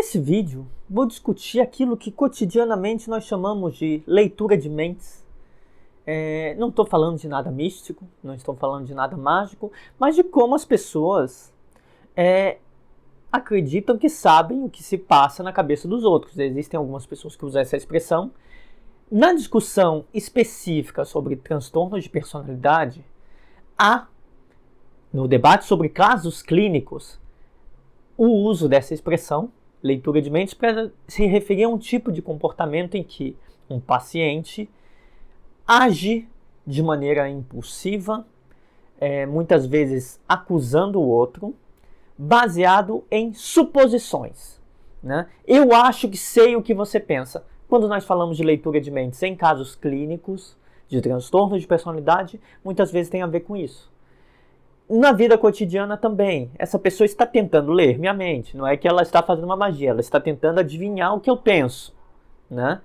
Nesse vídeo, vou discutir aquilo que cotidianamente nós chamamos de leitura de mentes. Não estou falando de nada místico, não estou falando de nada mágico, mas de como as pessoas acreditam que sabem o que se passa na cabeça dos outros. Existem algumas pessoas que usam essa expressão. Na discussão específica sobre transtornos de personalidade, no debate sobre casos clínicos, o uso dessa expressão, leitura de mentes, para se referir a um tipo de comportamento em que um paciente age de maneira impulsiva, muitas vezes acusando o outro, baseado em suposições, né? Eu acho que sei o que você pensa. Quando nós falamos de leitura de mentes em casos clínicos, de transtornos de personalidade, muitas vezes tem a ver com isso. Na vida cotidiana também, essa pessoa está tentando ler minha mente. Não é que ela está fazendo uma magia, ela está tentando adivinhar o que eu penso, né?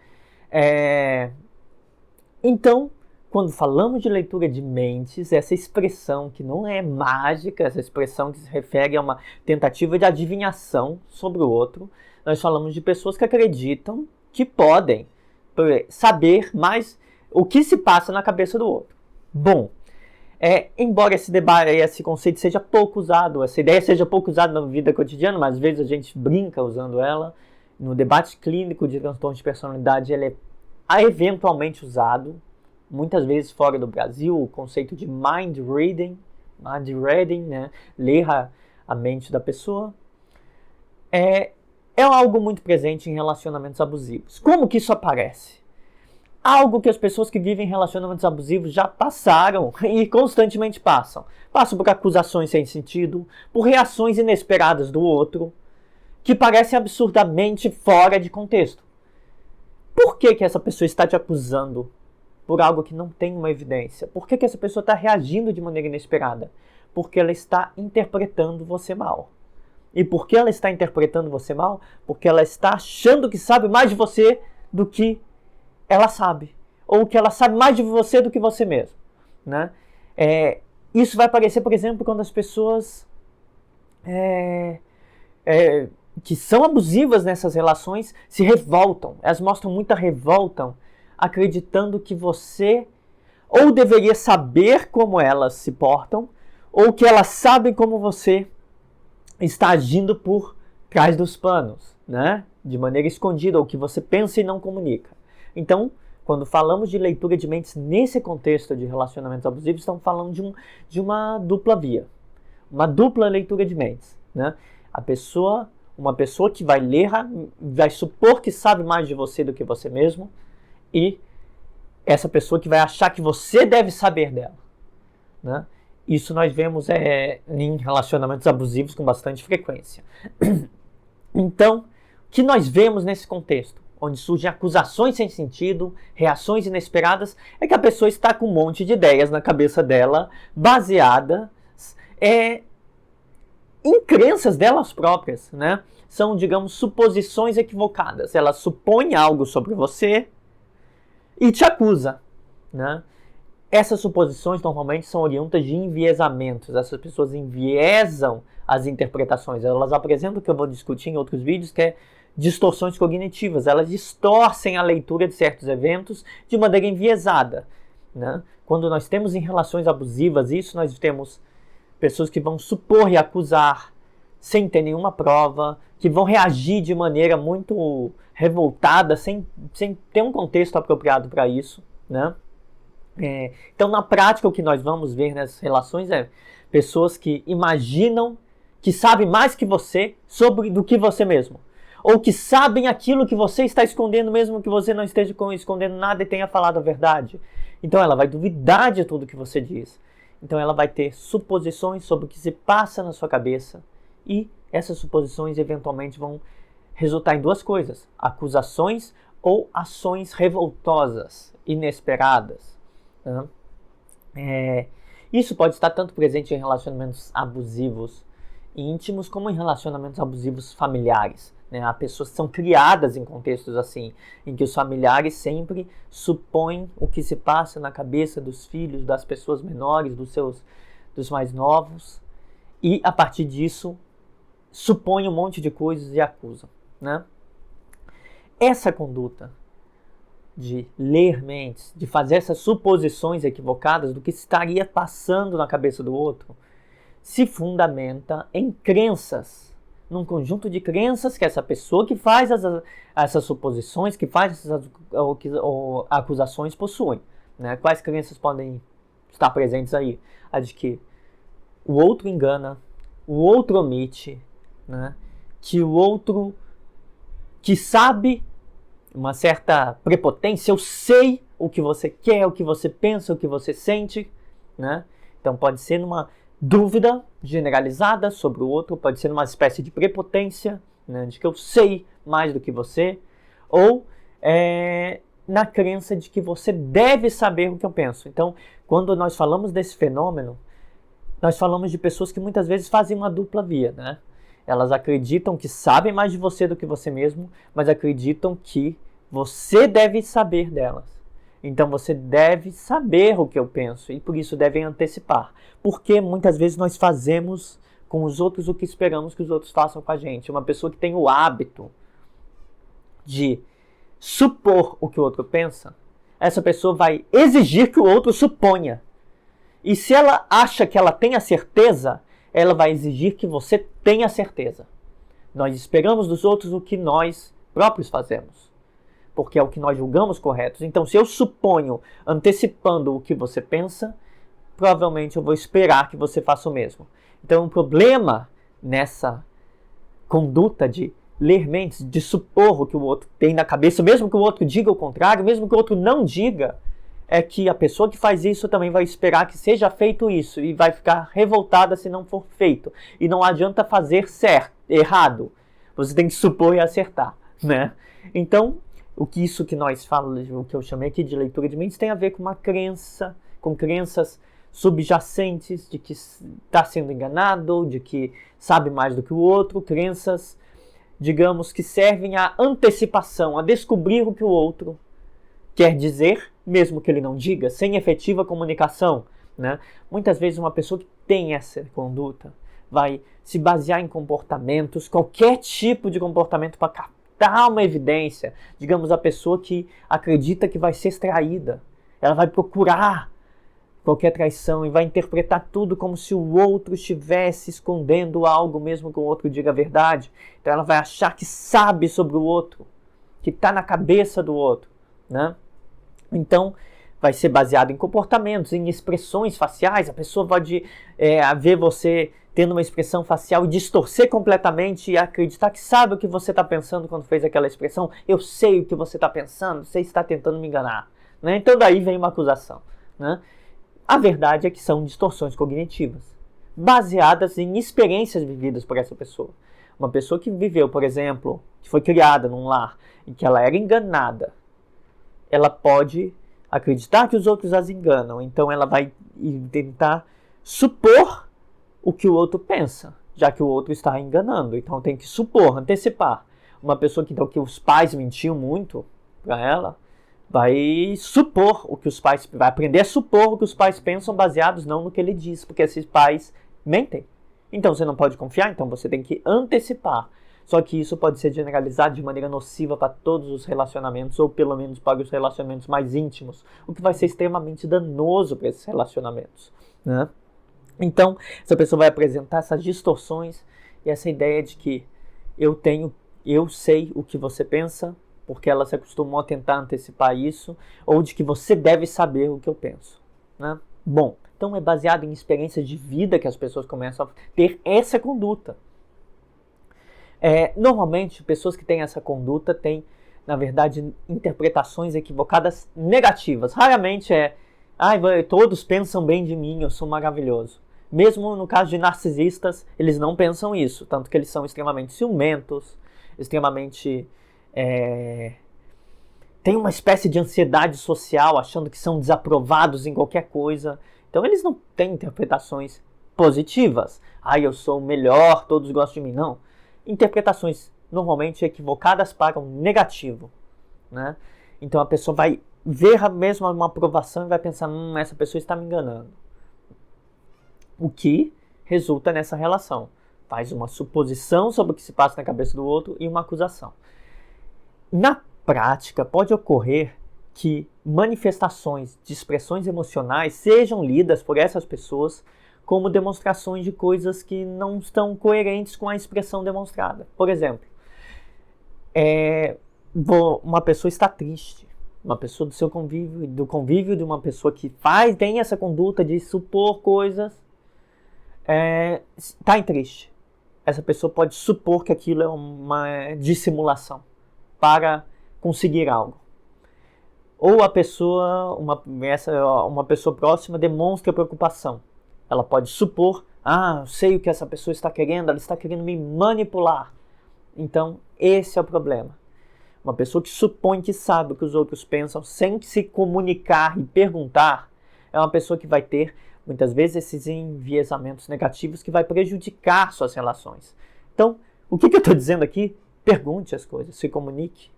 Então, quando falamos de leitura de mentes, essa expressão que não é mágica, essa expressão que se refere a uma tentativa de adivinhação sobre o outro, nós falamos de pessoas que acreditam que podem saber mais o que se passa na cabeça do outro. Bom, embora esse debate, esse conceito seja pouco usado, essa ideia seja pouco usada na vida cotidiana, mas às vezes a gente brinca usando ela, no debate clínico de transtorno de personalidade ele é eventualmente usado, muitas vezes fora do Brasil, o conceito de mind reading, né? Ler a mente da pessoa, é algo muito presente em relacionamentos abusivos. Como que isso aparece? Algo que as pessoas que vivem relacionamentos abusivos já passaram e constantemente passam. Passam por acusações sem sentido, por reações inesperadas do outro, que parecem absurdamente fora de contexto. Por que essa pessoa está te acusando por algo que não tem uma evidência? Por que essa pessoa está reagindo de maneira inesperada? Porque ela está interpretando você mal. E por que ela está interpretando você mal? Porque ela está achando que sabe mais de você do que ela sabe. Ou que ela sabe mais de você do que você mesmo, né? Isso vai aparecer, por exemplo, quando as pessoas que são abusivas nessas relações se revoltam. Elas mostram muita revolta, acreditando que você ou deveria saber como elas se portam, ou que elas sabem como você está agindo por trás dos panos, né? De maneira escondida, ou que você pensa e não comunica. Então, quando falamos de leitura de mentes nesse contexto de relacionamentos abusivos, estamos falando de uma dupla via, uma dupla leitura de mentes, né? Uma pessoa que vai ler, vai supor que sabe mais de você do que você mesmo, e essa pessoa que vai achar que você deve saber dela, né? Isso nós vemos em relacionamentos abusivos com bastante frequência. Então, o que nós vemos nesse contexto, onde surgem acusações sem sentido, reações inesperadas, é que a pessoa está com um monte de ideias na cabeça dela, baseadas em crenças delas próprias, né? São, digamos, suposições equivocadas. Ela supõe algo sobre você e te acusa, né? Essas suposições normalmente são oriundas de enviesamentos. Essas pessoas enviesam as interpretações. Elas apresentam o que eu vou discutir em outros vídeos, que é distorções cognitivas. Elas distorcem a leitura de certos eventos de maneira enviesada, né? Quando nós temos em relações abusivas isso, nós temos pessoas que vão supor e acusar sem ter nenhuma prova, que vão reagir de maneira muito revoltada, sem ter um contexto apropriado para isso, né? Então, na prática, o que nós vamos ver nessas relações é pessoas que imaginam que sabem mais que você do que você mesmo. Ou que sabem aquilo que você está escondendo, mesmo que você não esteja escondendo nada e tenha falado a verdade. Então, ela vai duvidar de tudo que você diz. Então, ela vai ter suposições sobre o que se passa na sua cabeça. E essas suposições, eventualmente, vão resultar em duas coisas: acusações ou ações revoltosas, inesperadas. Isso pode estar tanto presente em relacionamentos abusivos íntimos como em relacionamentos abusivos familiares, né? Há pessoas que são criadas em contextos assim, em que os familiares sempre supõem o que se passa na cabeça dos filhos, das pessoas menores, dos mais novos, e a partir disso supõem um monte de coisas e acusam, né? Essa conduta de ler mentes, de fazer essas suposições equivocadas do que estaria passando na cabeça do outro, se fundamenta em crenças, num conjunto de crenças que essa pessoa que faz essas suposições, que faz essas acusações possui, né? Quais crenças podem estar presentes aí? A de que o outro engana, o outro omite, né? Que o outro, que sabe, uma certa prepotência, eu sei o que você quer, o que você pensa, o que você sente, né? Então pode ser numa dúvida generalizada sobre o outro, pode ser numa espécie de prepotência, né? De que eu sei mais do que você, ou na crença de que você deve saber o que eu penso. Então, quando nós falamos desse fenômeno, nós falamos de pessoas que muitas vezes fazem uma dupla via, né? Elas acreditam que sabem mais de você do que você mesmo, mas acreditam que você deve saber delas. Então você deve saber o que eu penso e por isso devem antecipar. Porque muitas vezes nós fazemos com os outros o que esperamos que os outros façam com a gente. Uma pessoa que tem o hábito de supor o que o outro pensa, essa pessoa vai exigir que o outro suponha. E se ela acha que ela tem a certeza, ela vai exigir que você tenha certeza. Nós esperamos dos outros o que nós próprios fazemos, porque é o que nós julgamos corretos. Então, se eu suponho, antecipando o que você pensa, provavelmente eu vou esperar que você faça o mesmo. Então, o problema nessa conduta de ler mentes, de supor o que o outro tem na cabeça, mesmo que o outro diga o contrário, mesmo que o outro não diga, é que a pessoa que faz isso também vai esperar que seja feito isso e vai ficar revoltada se não for feito. E não adianta fazer errado. Você tem que supor e acertar, né? Então, isso que nós falamos, o que eu chamei aqui de leitura de mentes, tem a ver com uma crença, com crenças subjacentes de que está sendo enganado, de que sabe mais do que o outro, crenças, digamos, que servem à antecipação, a descobrir o que o outro quer dizer, mesmo que ele não diga, sem efetiva comunicação, né? Muitas vezes uma pessoa que tem essa conduta vai se basear em comportamentos, qualquer tipo de comportamento para captar uma evidência. Digamos, a pessoa que acredita que vai ser traída, ela vai procurar qualquer traição e vai interpretar tudo como se o outro estivesse escondendo algo, mesmo que o outro diga a verdade. Então ela vai achar que sabe sobre o outro, que está na cabeça do outro, né? Então, vai ser baseado em comportamentos, em expressões faciais. A pessoa pode ver você tendo uma expressão facial e distorcer completamente e acreditar que sabe o que você está pensando quando fez aquela expressão. Eu sei o que você está pensando, você está tentando me enganar, né? Então, daí vem uma acusação, né? A verdade é que são distorções cognitivas, baseadas em experiências vividas por essa pessoa. Uma pessoa que viveu, por exemplo, que foi criada num lar em que ela era enganada, ela pode acreditar que os outros as enganam. Então ela vai tentar supor o que o outro pensa, já que o outro está enganando. Então tem que supor, antecipar. Uma pessoa que, então, que os pais mentiam muito para ela, vai supor o que os pais... vai aprender a supor o que os pais pensam baseados não no que ele diz, porque esses pais mentem. Então você não pode confiar, então você tem que antecipar. Só que isso pode ser generalizado de maneira nociva para todos os relacionamentos, ou pelo menos para os relacionamentos mais íntimos, o que vai ser extremamente danoso para esses relacionamentos, né? Então, essa pessoa vai apresentar essas distorções e essa ideia de que eu sei o que você pensa, porque ela se acostumou a tentar antecipar isso, ou de que você deve saber o que eu penso, né? Bom, então é baseado em experiências de vida que as pessoas começam a ter essa conduta. Normalmente, pessoas que têm essa conduta têm, na verdade, interpretações equivocadas negativas. Raramente todos pensam bem de mim, eu sou maravilhoso. Mesmo no caso de narcisistas, eles não pensam isso, tanto que eles são extremamente ciumentos, extremamente... têm uma espécie de ansiedade social, achando que são desaprovados em qualquer coisa. Então, eles não têm interpretações positivas. Eu sou o melhor, todos gostam de mim. Não. Interpretações normalmente equivocadas para o negativo, né? Então a pessoa vai ver mesmo uma aprovação e vai pensar, essa pessoa está me enganando. O que resulta nessa relação, faz uma suposição sobre o que se passa na cabeça do outro e uma acusação. Na prática, pode ocorrer que manifestações de expressões emocionais sejam lidas por essas pessoas como demonstrações de coisas que não estão coerentes com a expressão demonstrada. Por exemplo, uma pessoa está triste, uma pessoa do seu convívio, do convívio de uma pessoa que tem essa conduta de supor coisas, está triste. Essa pessoa pode supor que aquilo é uma dissimulação para conseguir algo. Ou uma pessoa próxima demonstra preocupação. Ela pode supor, eu sei o que essa pessoa está querendo, ela está querendo me manipular. Então, esse é o problema. Uma pessoa que supõe que sabe o que os outros pensam sem se comunicar e perguntar, é uma pessoa que vai ter, muitas vezes, esses enviesamentos negativos que vai prejudicar suas relações. Então, o que eu estou dizendo aqui? Pergunte as coisas, se comunique,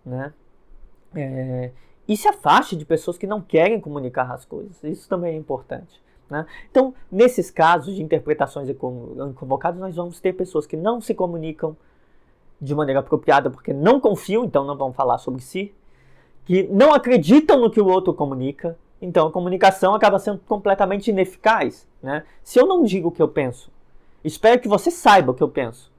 né? E se afaste de pessoas que não querem comunicar as coisas. Isso também é importante, né? Então, nesses casos de interpretações equivocadas, nós vamos ter pessoas que não se comunicam de maneira apropriada porque não confiam, então não vão falar sobre si, que não acreditam no que o outro comunica, então a comunicação acaba sendo completamente ineficaz, né? Se eu não digo o que eu penso, espero que você saiba o que eu penso.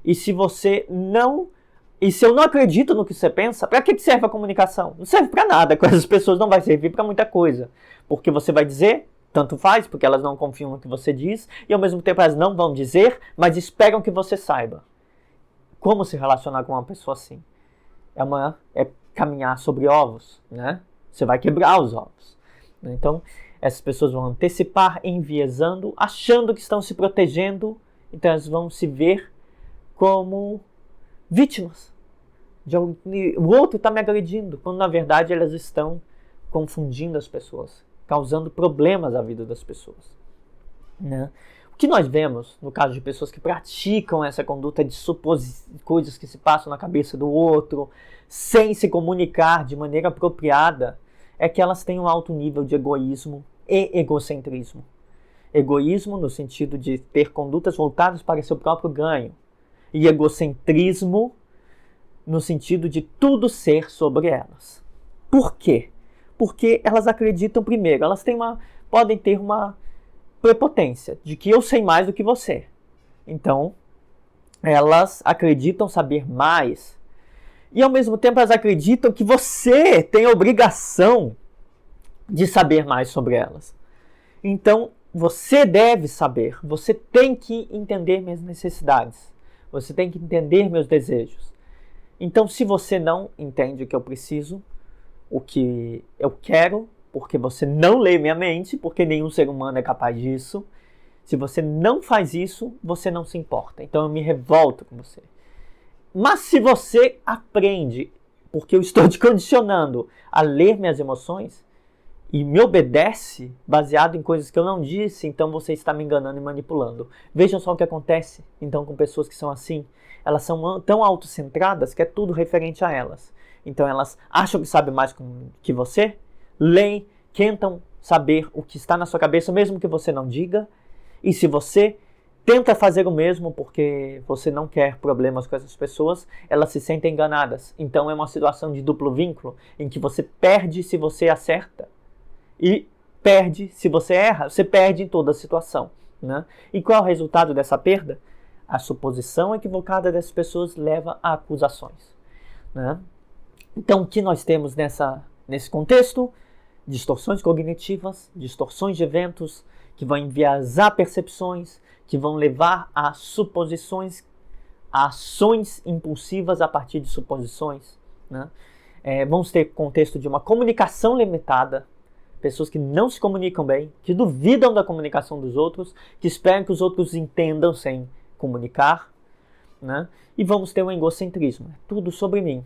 E se eu não acredito no que você pensa, para que serve a comunicação? Não serve para nada, com essas pessoas não vai servir para muita coisa. Porque você vai dizer, tanto faz, porque elas não confiam no que você diz, e ao mesmo tempo elas não vão dizer, mas esperam que você saiba. Como se relacionar com uma pessoa assim? É caminhar sobre ovos, né? Você vai quebrar os ovos. Então, essas pessoas vão antecipar, enviesando, achando que estão se protegendo, então elas vão se ver como vítimas. O outro está me agredindo, quando na verdade elas estão confundindo as pessoas, causando problemas à vida das pessoas, né? O que nós vemos no caso de pessoas que praticam essa conduta de supor coisas que se passam na cabeça do outro, sem se comunicar de maneira apropriada, é que elas têm um alto nível de egoísmo e egocentrismo. Egoísmo no sentido de ter condutas voltadas para seu próprio ganho, e egocentrismo no sentido de tudo ser sobre elas. Por quê? Porque elas acreditam, primeiro, podem ter uma prepotência de que eu sei mais do que você. Então, elas acreditam saber mais. E ao mesmo tempo elas acreditam que você tem a obrigação de saber mais sobre elas. Então, você deve saber, você tem que entender minhas necessidades. Você tem que entender meus desejos. Então, se você não entende o que eu preciso, o que eu quero, porque você não lê minha mente, porque nenhum ser humano é capaz disso, se você não faz isso, você não se importa. Então, eu me revolto com você. Mas se você aprende, porque eu estou te condicionando a ler minhas emoções, e me obedece baseado em coisas que eu não disse, então você está me enganando e manipulando. Vejam só o que acontece, então, com pessoas que são assim. Elas são tão autocentradas que é tudo referente a elas. Então, elas acham que sabem mais que você, leem, tentam saber o que está na sua cabeça, mesmo que você não diga. E se você tenta fazer o mesmo porque você não quer problemas com essas pessoas, elas se sentem enganadas. Então, é uma situação de duplo vínculo, em que você perde se você acerta. E perde se você erra, você perde em toda a situação, né? E qual é o resultado dessa perda? A suposição equivocada dessas pessoas leva a acusações, né? Então, o que nós temos nesse contexto? Distorções cognitivas, distorções de eventos que vão enviesar percepções, que vão levar a suposições, a ações impulsivas a partir de suposições, né? Vamos ter contexto de uma comunicação limitada, pessoas que não se comunicam bem, que duvidam da comunicação dos outros, que esperam que os outros entendam sem comunicar, né? E vamos ter um egocentrismo. Tudo sobre mim.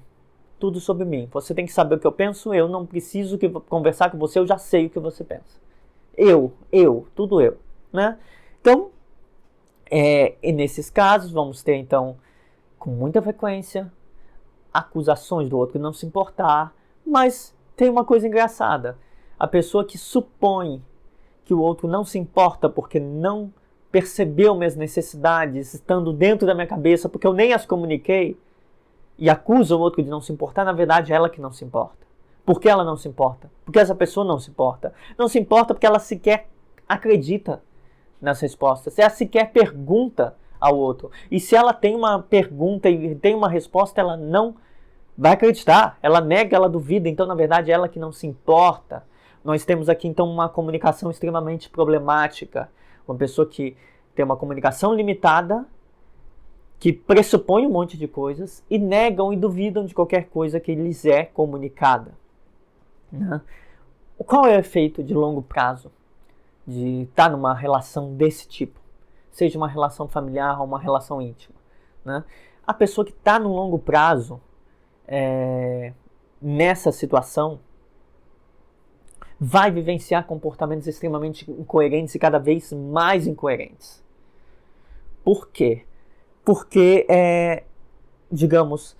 Tudo sobre mim. Você tem que saber o que eu penso, eu não preciso conversar com você, eu já sei o que você pensa. Tudo eu, né? Então, e nesses casos, vamos ter, então, com muita frequência, acusações do outro não se importar, mas tem uma coisa engraçada. A pessoa que supõe que o outro não se importa porque não percebeu minhas necessidades estando dentro da minha cabeça porque eu nem as comuniquei e acusa o outro de não se importar, na verdade é ela que não se importa. Por que ela não se importa? Porque essa pessoa não se importa. Não se importa porque ela sequer acredita nas respostas. Ela sequer pergunta ao outro. E se ela tem uma pergunta e tem uma resposta, ela não vai acreditar. Ela nega, ela duvida. Então, na verdade, é ela que não se importa. Nós temos aqui, então, uma comunicação extremamente problemática. Uma pessoa que tem uma comunicação limitada, que pressupõe um monte de coisas e negam e duvidam de qualquer coisa que lhes é comunicada. Né? Qual é o efeito de longo prazo de estar numa relação desse tipo? Seja uma relação familiar ou uma relação íntima. Né? A pessoa que está no longo prazo, nessa situação, vai vivenciar comportamentos extremamente incoerentes e cada vez mais incoerentes. Por quê? Porque, digamos,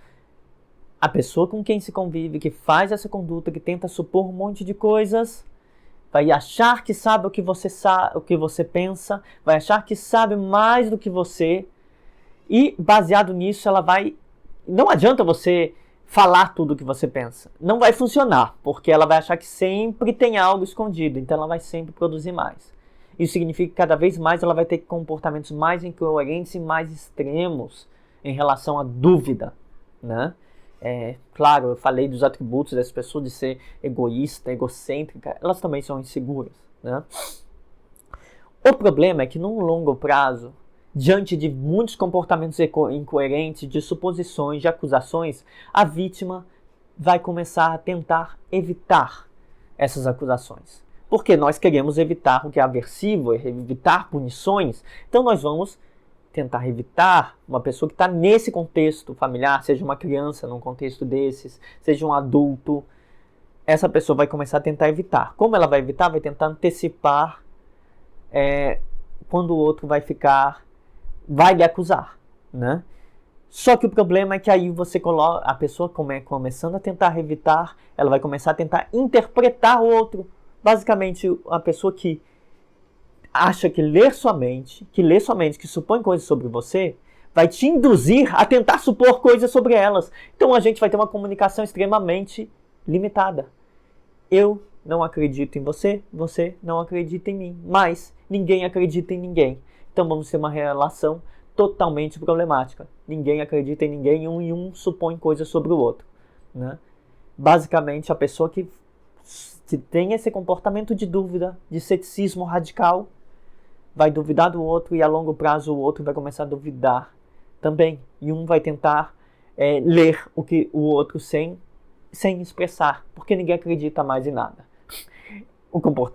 a pessoa com quem se convive, que faz essa conduta, que tenta supor um monte de coisas, vai achar que sabe o que você pensa, vai achar que sabe mais do que você, e baseado nisso ela vai... Não adianta você falar tudo o que você pensa. Não vai funcionar, porque ela vai achar que sempre tem algo escondido, então ela vai sempre produzir mais. Isso significa que cada vez mais ela vai ter comportamentos mais incoerentes e mais extremos em relação à dúvida, né? Claro, eu falei dos atributos dessa pessoa de ser egoísta, egocêntrica, elas também são inseguras, né? O problema é que num longo prazo, diante de muitos comportamentos incoerentes, de suposições, de acusações, a vítima vai começar a tentar evitar essas acusações. Porque nós queremos evitar o que é aversivo, evitar punições, então nós vamos tentar evitar uma pessoa que está nesse contexto familiar, seja uma criança num contexto desses, seja um adulto. Essa pessoa vai começar a tentar evitar. Como ela vai evitar? Vai tentar antecipar quando o outro vai lhe acusar, né? Só que o problema é que aí a pessoa começando a tentar evitar, ela vai começar a tentar interpretar o outro. Basicamente, a pessoa que acha que lê sua mente, que supõe coisas sobre você, vai te induzir a tentar supor coisas sobre elas. Então a gente vai ter uma comunicação extremamente limitada. Eu não acredito em você, você não acredita em mim, mas ninguém acredita em ninguém. Então vamos ter uma relação totalmente problemática. Ninguém acredita em ninguém e um supõe coisas sobre o outro, né? Basicamente, a pessoa que tem esse comportamento de dúvida, de ceticismo radical, vai duvidar do outro e a longo prazo o outro vai começar a duvidar também. E um vai tentar ler o que o outro sem expressar, porque ninguém acredita mais em nada.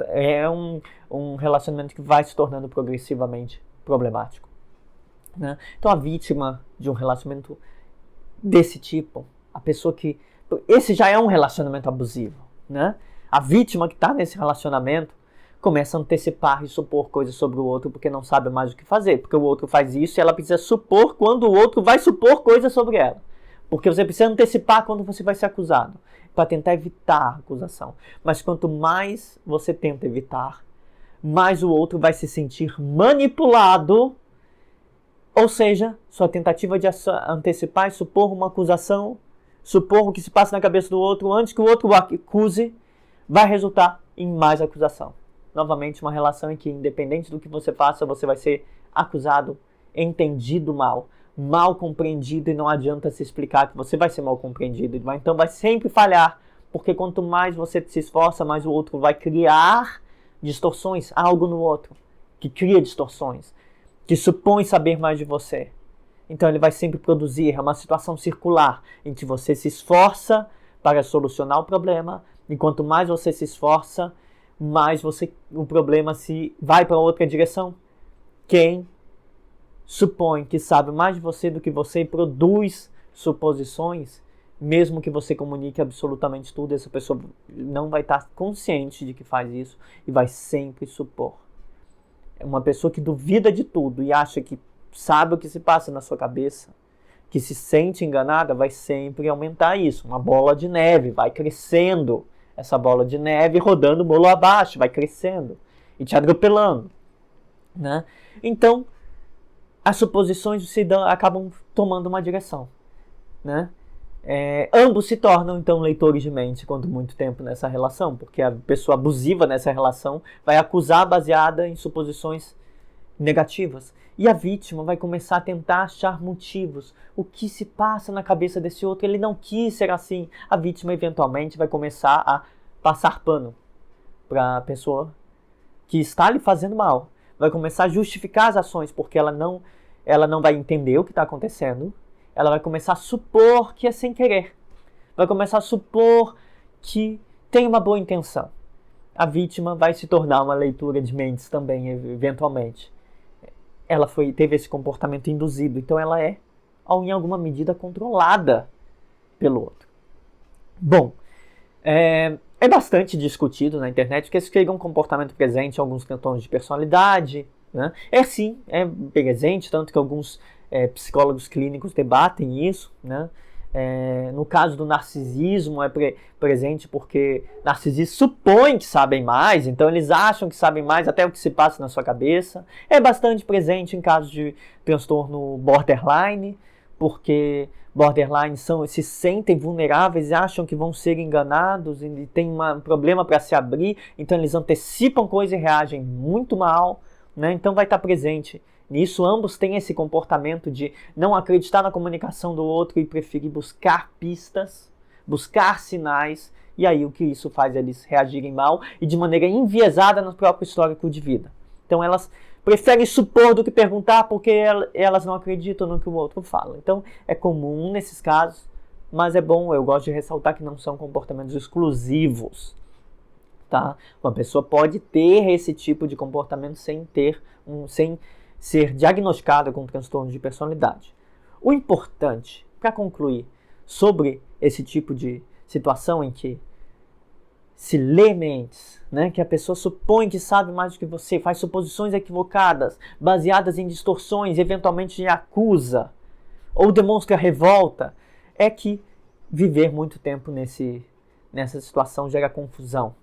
É um relacionamento que vai se tornando progressivamente problemático, né? Então a vítima de um relacionamento desse tipo, a pessoa que... Esse já é um relacionamento abusivo, né? A vítima que está nesse relacionamento começa a antecipar e supor coisas sobre o outro porque não sabe mais o que fazer. Porque o outro faz isso e ela precisa supor quando o outro vai supor coisas sobre ela. Porque você precisa antecipar quando você vai ser acusado, para tentar evitar a acusação. Mas quanto mais você tenta evitar, mais o outro vai se sentir manipulado. Ou seja, sua tentativa de antecipar e supor uma acusação, supor o que se passa na cabeça do outro antes que o outro o acuse, vai resultar em mais acusação. Novamente, uma relação em que, independente do que você faça, você vai ser acusado, entendido mal compreendido, e não adianta se explicar que você vai ser mal compreendido. Então vai sempre falhar, porque quanto mais você se esforça, mais o outro vai criar distorções, algo no outro, que cria distorções, que supõe saber mais de você. Então ele vai sempre produzir, é uma situação circular, em que você se esforça para solucionar o problema, e quanto mais você se esforça, mais o problema se vai para outra direção. Quem supõe que sabe mais de você do que você e produz suposições, mesmo que você comunique absolutamente tudo, essa pessoa não vai estar consciente de que faz isso e vai sempre supor. É uma pessoa que duvida de tudo e acha que sabe o que se passa na sua cabeça, que se sente enganada, vai sempre aumentar isso. Uma bola de neve, vai crescendo. Essa bola de neve rodando o bolo abaixo, vai crescendo e te atropelando. né? Então, as suposições acabam tomando uma direção, né? Ambos se tornam, então, leitores de mente quando muito tempo nessa relação, porque a pessoa abusiva nessa relação vai acusar baseada em suposições negativas. E a vítima vai começar a tentar achar motivos. O que se passa na cabeça desse outro? Ele não quis ser assim. A vítima, eventualmente, vai começar a passar pano para a pessoa que está lhe fazendo mal. Vai começar a justificar as ações, porque ela não vai entender o que está acontecendo. Ela vai começar a supor que é sem querer. Vai começar a supor que tem uma boa intenção. A vítima vai se tornar uma leitura de mentes também, eventualmente. Ela teve esse comportamento induzido, então ela é, em alguma medida, controlada pelo outro. Bom, é bastante discutido na internet que esse seria um comportamento presente em alguns transtornos de personalidade, né? Sim, é presente, tanto que alguns psicólogos clínicos debatem isso, né? No caso do narcisismo é presente porque narcisistas supõem que sabem mais, então eles acham que sabem mais até o que se passa na sua cabeça. É bastante presente em casos de transtorno borderline, porque borderline se sentem vulneráveis e acham que vão ser enganados e tem um problema para se abrir, então eles antecipam coisas e reagem muito mal, né? Então vai estar presente nisso. Ambos têm esse comportamento de não acreditar na comunicação do outro e preferir buscar pistas, buscar sinais, e aí o que isso faz é eles reagirem mal e de maneira enviesada no próprio histórico de vida. Então elas preferem supor do que perguntar porque elas não acreditam no que o outro fala. Então é comum nesses casos, mas é bom, eu gosto de ressaltar que não são comportamentos exclusivos. Tá? Uma pessoa pode ter esse tipo de comportamento sem ser diagnosticada com transtorno de personalidade. O importante, para concluir, sobre esse tipo de situação em que se lê mentes, né, que a pessoa supõe que sabe mais do que você, faz suposições equivocadas, baseadas em distorções, eventualmente acusa ou demonstra revolta, é que viver muito tempo nessa situação gera confusão.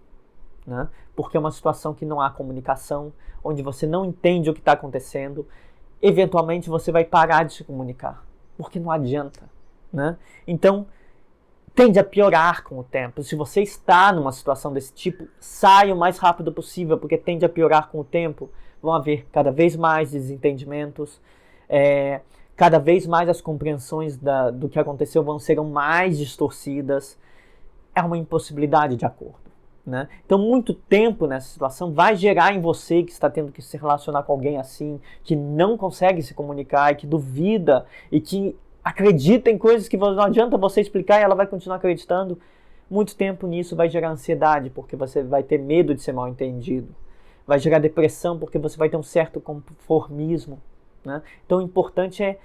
Né? Porque é uma situação que não há comunicação, onde você não entende o que está acontecendo, eventualmente você vai parar de se comunicar, porque não adianta. Né? Então, tende a piorar com o tempo. Se você está numa situação desse tipo, saia o mais rápido possível, porque tende a piorar com o tempo. Vão haver cada vez mais desentendimentos, cada vez mais as compreensões do que aconteceu serão mais distorcidas. É uma impossibilidade de acordo. Né? Então, muito tempo nessa situação vai gerar em você que está tendo que se relacionar com alguém assim, que não consegue se comunicar e que duvida e que acredita em coisas que não adianta você explicar e ela vai continuar acreditando. Muito tempo nisso vai gerar ansiedade, porque você vai ter medo de ser mal entendido. Vai gerar depressão, porque você vai ter um certo conformismo. Né? Então, o importante é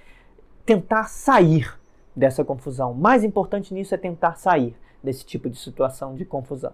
tentar sair dessa confusão. O mais importante nisso é tentar sair desse tipo de situação de confusão.